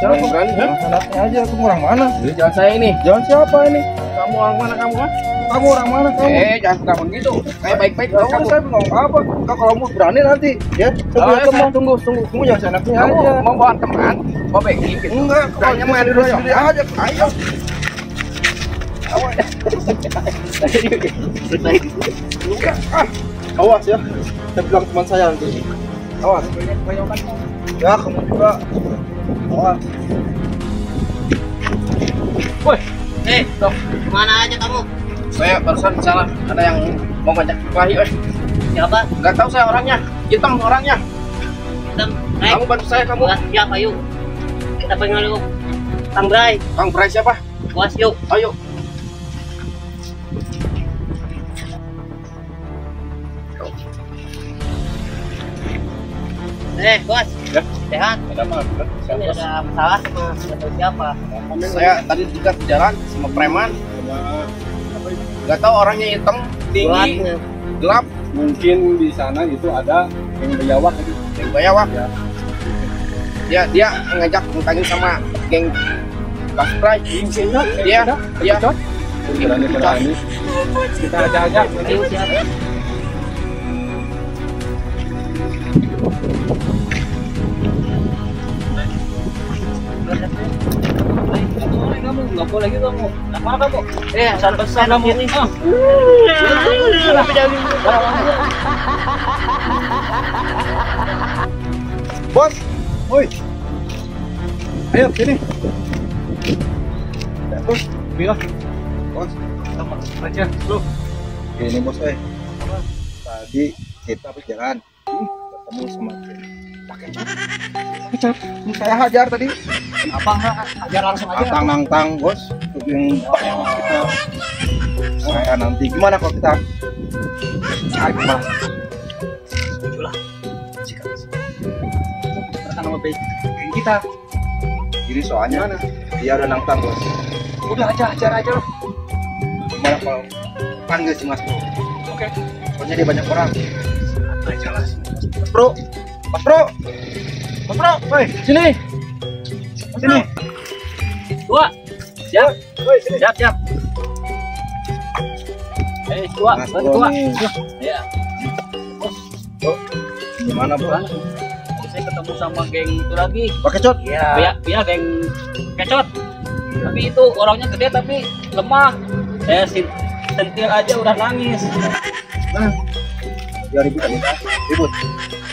Siapa berani? Anaknya aja, kamu orang mana? Jangan saya ini. Jangan siapa ini? Kamu orang mana kamu kan? Kamu orang mana kamu? Jangan suka begitu. Saya baik-baik Kamu kamu. saya ngomong apa? Kalau mau berani nanti, ya. Tunggu. Kamu jangan senaknya Kamu aja. mau bawa teman? Mau backing gitu? Enggak, Kayaknya main dulu dulu sendiri aja. Ayo. Awas ya. Saya bilang teman saya nanti. Awas. Ya, kamu juga. Awas. Woi, Dok, kemana aja kamu? saya barusan salah. Ada yang mau ngajak kelahi. Siapa? Nggak tahu saya orangnya. Hitam orangnya. Kita Kamu bantu saya kamu. siapa yuk? Kita panggil yuk. Kang Bray, Kang Bray siapa? Bos yuk. Ayo. Bos. Ya. Sehat? Ada apa? Ini ada masalah sama siapa? Saya tadi juga di jalan sama preman. Nggak tahu orangnya hitam, tinggi, Buat gelap, Mungkin di sana itu ada yang bayawak gitu. yang bayawak. Dia ngajak ngutangin sama geng Bas Bray. Dia. Berani-berani kita ajak yuk siapa? kamu nggak boleh gitu kamu. Mana kamu? Pesan kamu ini. Bos. Woi. Ayo sini. Ya, bos. Bila Bos. sama aja lu. Ini bos, tadi kita berjalan ketemu sama pakai cat. Saya hajar tadi. Apa enggak? Ajar langsung aja. Tang bos. Yang kita. Saya nanti gimana kalau kita cari mas? Itulah. Rekan nama baik kita. Ini soalnya dia udah nantang bos. Udah ajar aja loh. Gimana kalau panggil si mas bro? Oke. Soalnya dia banyak orang. Aja lah. Mas bro, woi sini. Sini. Dua. Siap. Woi sini. Siap. Dua. Mas Dua. bro nih. Ya. Gimana bro? Saya ketemu sama geng itu lagi. Pakai cat? Dia geng kecot. Tapi itu orangnya gede tapi lemah. Saya sentil aja udah nangis. Nah, ya ribut.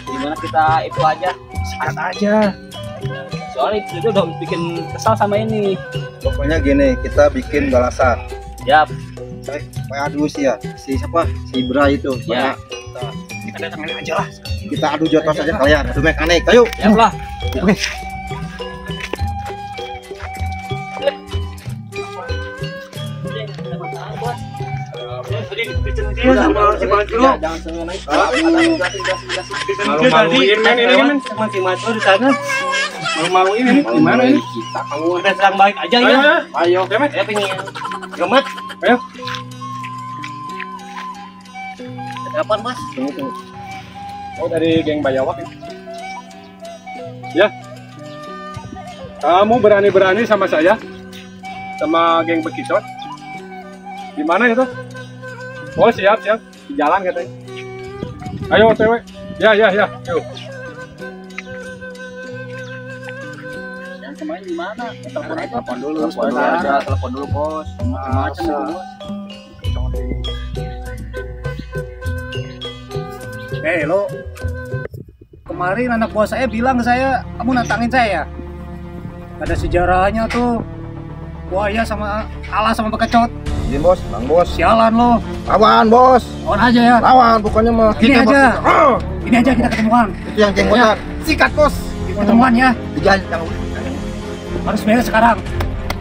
Gimana kita itu aja? Sekat aja. Soalnya itu udah bikin kesal sama ini. Pokoknya gini, kita bikin balasan. Siap. Kayak adu sih ya, si siapa? Si Bra itu. Ya. Kita datangin aja lah. Kita adu jotos aja kalian, adu mekanik. Ayo. Siap lah. Oke. Jangan semua naik. Malu-maluin men ini men. Masih maju di sana. Malu-maluin ini gimana ini? Kita kamu udah serang balik aja Ayo, ya. ayo. Oke men. Saya pengen gemet. Ayo. Kapan Mas? Tunggu. Oh dari geng bayawak ya? Ya. Kamu berani-berani sama saya? Sama geng bekicot? Gimana itu? Oh siap. Di jalan katanya. Ayo OTW. Ya. Yuk. Yang kemarin di mana? Telepon dulu, Telepon dulu bos. Macam-macam itu bos. Lo kemarin anak buah saya bilang ke saya, kamu nantangin saya. Ada sejarahnya tuh, buaya sama kalah sama bekecot. Ini bos, bang bos. Sialan lo, Lawan bos. lawan aja ya. Lawan, bukannya mah. Ini kita aja. bos. Ini aja kita ketemuan. Itu yang jenggotan. Sikat bos. Ketemuan ya, Jangan yang harus beres sekarang.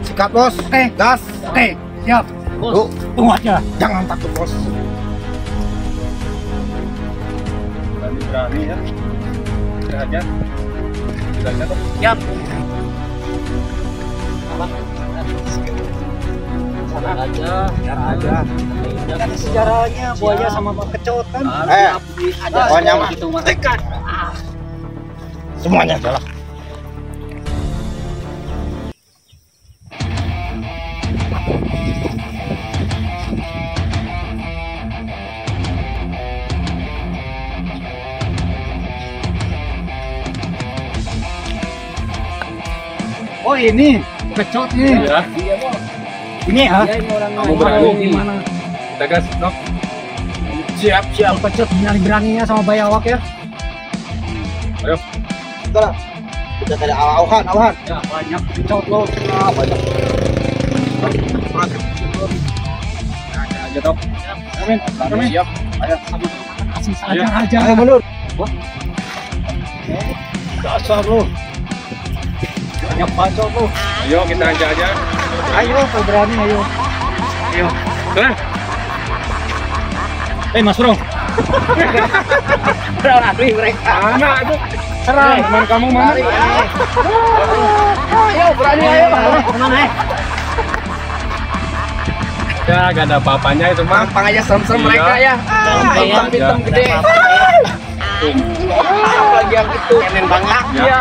sikat bos. Oke. Gas. Oke, siap. Tuh, Tunggu aja. jangan takut bos. Berani ya. Kita aja. Tuh. Siap. Sabar aja. Kan sejarahnya buaya sama bekecot kan. Pokoknya mah gitu mah. semuanya adalah ini kecot nih. Ya, Ini ya. kamu berani. Gimana? Kita gas, Nok. Siap. Kecot berani-beraninya sama bayawak ya. Ayo. Kita ada awahan. Ya banyak kecot lo. Banyak. Aja, Tok. Amin. Siap. Kasih Ayo. saja aja. Ayo mundur. Dasar lo. Banyak bacot lo. Ayo kita aja. Ayo, kau berani ayo. Ayo. Serang. Mas Bro. Berani mereka. Mana itu? Serang. Teman kamu mana? Ayo, berani ayo. Kemana Ya, gak ada apa-apanya itu mah. Gampang aja serem-serem Iya. mereka ya. Gampang Hitam aja. gede. Apalagi yang itu. Enen banget. Ya. Iya.